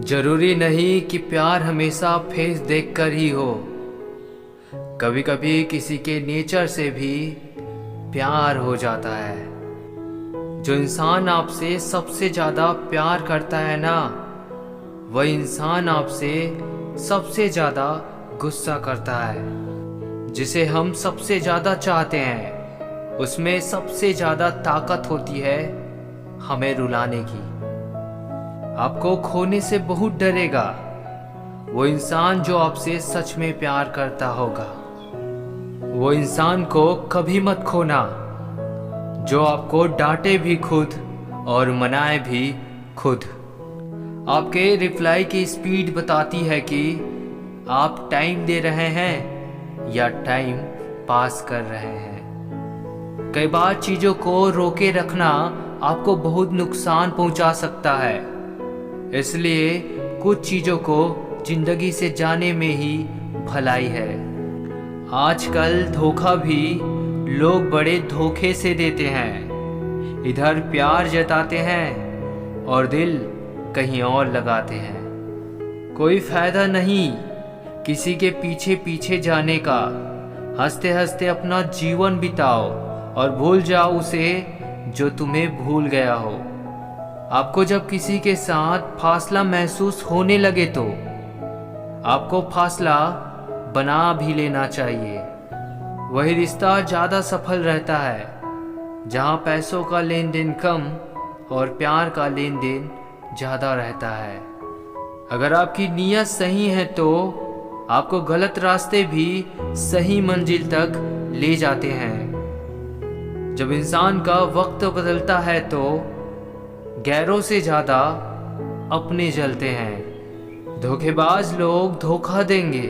जरूरी नहीं कि प्यार हमेशा फेस देखकर ही हो। कभी कभी किसी के नेचर से भी प्यार हो जाता है। जो इंसान आपसे सबसे ज़्यादा प्यार करता है ना, वह इंसान आपसे सबसे ज़्यादा गुस्सा करता है। जिसे हम सबसे ज़्यादा चाहते हैं, उसमें सबसे ज़्यादा ताकत होती है हमें रुलाने की। आपको खोने से बहुत डरेगा वो इंसान जो आपसे सच में प्यार करता होगा। वो इंसान को कभी मत खोना जो आपको डांटे भी खुद और मनाए भी खुद। आपके रिप्लाई की स्पीड बताती है कि आप टाइम दे रहे हैं या टाइम पास कर रहे हैं। कई बार चीज़ों को रोके रखना आपको बहुत नुकसान पहुंचा सकता है, इसलिए कुछ चीज़ों को जिंदगी से जाने में ही भलाई है। आजकल धोखा भी लोग बड़े धोखे से देते हैं। इधर प्यार जताते हैं और दिल कहीं और लगाते हैं। कोई फायदा नहीं किसी के पीछे पीछे जाने का। हंसते हंसते अपना जीवन बिताओ और भूल जाओ उसे जो तुम्हें भूल गया हो। आपको जब किसी के साथ फासला महसूस होने लगे तो आपको फासला बना भी लेना चाहिए। वही रिश्ता ज़्यादा सफल रहता है जहाँ पैसों का लेन देन कम और प्यार का लेन देन ज़्यादा रहता है। अगर आपकी नीयत सही है तो आपको गलत रास्ते भी सही मंजिल तक ले जाते हैं। जब इंसान का वक्त बदलता है तो गैरों से ज़्यादा अपने जलते हैं। धोखेबाज लोग धोखा देंगे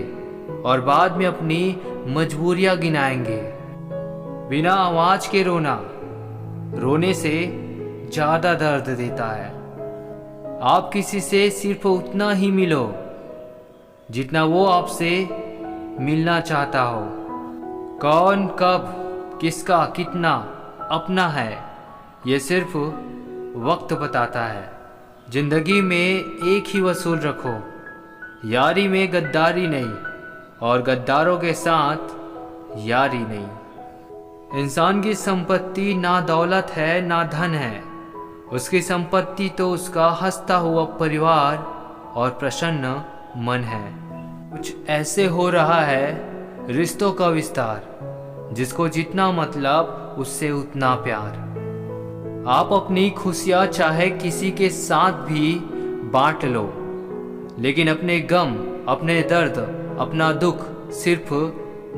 और बाद में अपनी मजबूरियां गिनाएंगे। बिना आवाज के रोना रोने से ज़्यादा दर्द देता है। आप किसी से सिर्फ उतना ही मिलो जितना वो आपसे मिलना चाहता हो। कौन कब किसका कितना अपना है ये सिर्फ वक्त बताता है। जिंदगी में एक ही वसूल रखो, यारी में गद्दारी नहीं और गद्दारों के साथ यारी नहीं। इंसान की संपत्ति ना दौलत है ना धन है। उसकी संपत्ति तो उसका हंसता हुआ परिवार और प्रसन्न मन है। कुछ ऐसे हो रहा है रिश्तों का विस्तार, जिसको जितना मतलब उससे उतना प्यार। आप अपनी खुशियाँ चाहे किसी के साथ भी बांट लो, लेकिन अपने गम, अपने दर्द, अपना दुख सिर्फ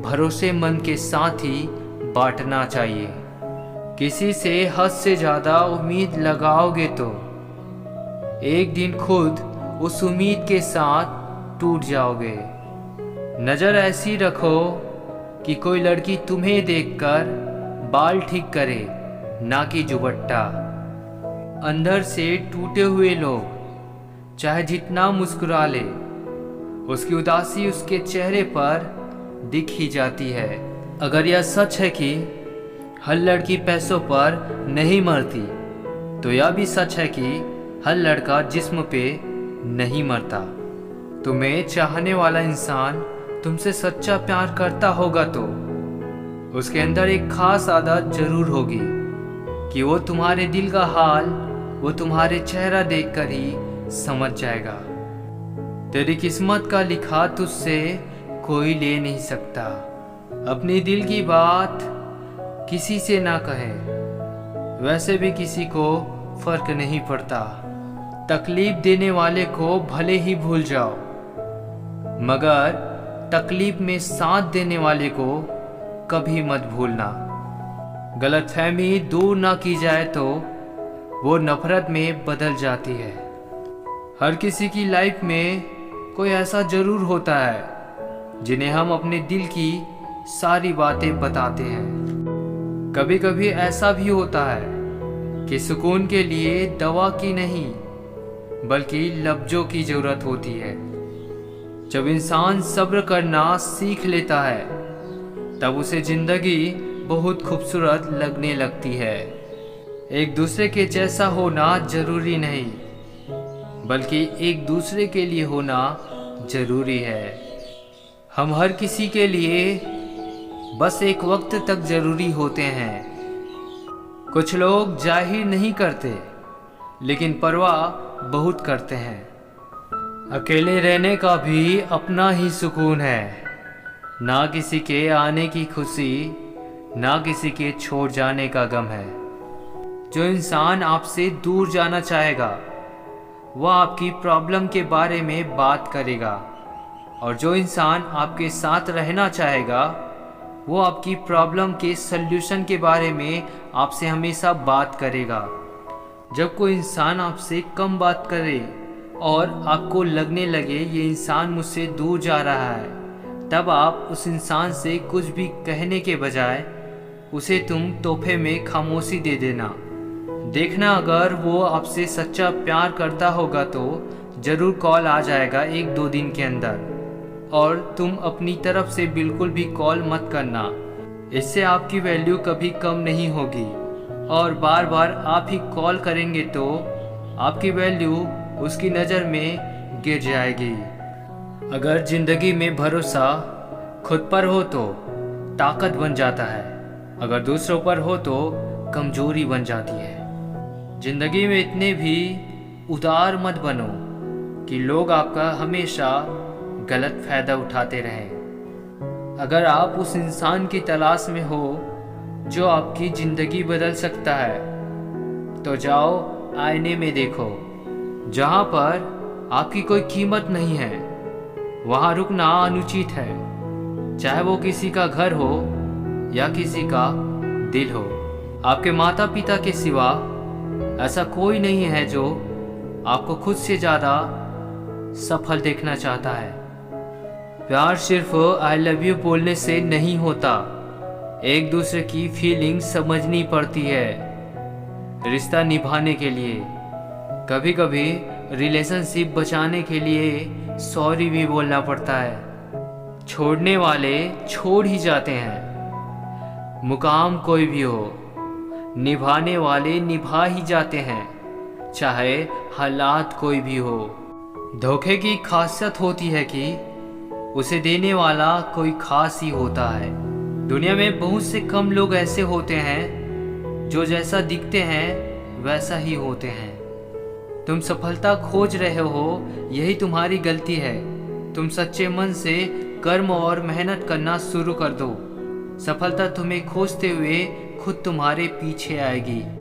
भरोसेमंद के साथ ही बांटना चाहिए। किसी से हद से ज़्यादा उम्मीद लगाओगे तो एक दिन खुद उस उम्मीद के साथ टूट जाओगे। नज़र ऐसी रखो कि कोई लड़की तुम्हें देखकर बाल ठीक करे, ना कि जुबट्टा। अंदर से टूटे हुए लोग चाहे जितना मुस्कुरा ले, उसकी उदासी उसके चेहरे पर दिख ही जाती है। अगर यह सच है कि हर लड़की पैसों पर नहीं मरती, तो यह भी सच है कि हर लड़का जिस्म पे नहीं मरता। तुम्हें चाहने वाला इंसान तुमसे सच्चा प्यार करता होगा तो उसके अंदर एक खास आदत जरूर होगी कि वो तुम्हारे दिल का हाल वो तुम्हारे चेहरा देखकर ही समझ जाएगा। तेरी किस्मत का लिखा तुझसे कोई ले नहीं सकता। अपनी दिल की बात किसी से ना कहे, वैसे भी किसी को फर्क नहीं पड़ता। तकलीफ देने वाले को भले ही भूल जाओ, मगर तकलीफ में साथ देने वाले को कभी मत भूलना। गलतफहमी दूर ना की जाए तो वो नफरत में बदल जाती है। हर किसी की लाइफ में कोई ऐसा जरूर होता है जिन्हें हम अपने दिल की सारी बातें बताते हैं। कभी कभी ऐसा भी होता है कि सुकून के लिए दवा की नहीं बल्कि लफ्ज़ों की ज़रूरत होती है। जब इंसान सब्र करना सीख लेता है तब उसे ज़िंदगी बहुत खूबसूरत लगने लगती है। एक दूसरे के जैसा होना जरूरी नहीं, बल्कि एक दूसरे के लिए होना जरूरी है। हम हर किसी के लिए बस एक वक्त तक जरूरी होते हैं। कुछ लोग जाहिर नहीं करते, लेकिन परवाह बहुत करते हैं। अकेले रहने का भी अपना ही सुकून है, ना किसी के आने की खुशी, ना किसी के छोड़ जाने का गम है। जो इंसान आपसे दूर जाना चाहेगा वह आपकी प्रॉब्लम के बारे में बात करेगा, और जो इंसान आपके साथ रहना चाहेगा वो आपकी प्रॉब्लम के सल्यूशन के बारे में आपसे हमेशा बात करेगा। जब कोई इंसान आपसे कम बात करे और आपको लगने लगे ये इंसान मुझसे दूर जा रहा है, तब आप उस इंसान से कुछ भी कहने के बजाय उसे तुम तोहफे में खामोशी दे देना। देखना, अगर वो आपसे सच्चा प्यार करता होगा तो ज़रूर कॉल आ जाएगा 1-2 दिन के अंदर। और तुम अपनी तरफ से बिल्कुल भी कॉल मत करना, इससे आपकी वैल्यू कभी कम नहीं होगी। और बार बार आप ही कॉल करेंगे तो आपकी वैल्यू उसकी नज़र में गिर जाएगी। अगर ज़िंदगी में भरोसा खुद पर हो तो ताकत बन जाता है, अगर दूसरों पर हो तो कमजोरी बन जाती है। ज़िंदगी में इतने भी उदार मत बनो कि लोग आपका हमेशा गलत फ़ायदा उठाते रहें। अगर आप उस इंसान की तलाश में हो जो आपकी ज़िंदगी बदल सकता है, तो जाओ आईने में देखो। जहाँ पर आपकी कोई कीमत नहीं है वहाँ रुकना अनुचित है, चाहे वो किसी का घर हो या किसी का दिल हो। आपके माता पिता के सिवा ऐसा कोई नहीं है जो आपको खुद से ज़्यादा सफल देखना चाहता है। प्यार सिर्फ आई लव यू बोलने से नहीं होता, एक दूसरे की फीलिंग समझनी पड़ती है रिश्ता निभाने के लिए। कभी कभी रिलेशनशिप बचाने के लिए सॉरी भी बोलना पड़ता है। छोड़ने वाले छोड़ ही जाते हैं, मुकाम कोई भी हो, निभाने वाले निभा ही जाते हैं, चाहे हालात कोई भी हो। धोखे की खासियत होती है कि उसे देने वाला कोई खास ही होता है। दुनिया में बहुत से कम लोग ऐसे होते हैं जो जैसा दिखते हैं वैसा ही होते हैं। तुम सफलता खोज रहे हो, यही तुम्हारी गलती है। तुम सच्चे मन से कर्म और मेहनत करना शुरू कर दो, सफलता तुम्हें खोजते हुए खुद तुम्हारे पीछे आएगी।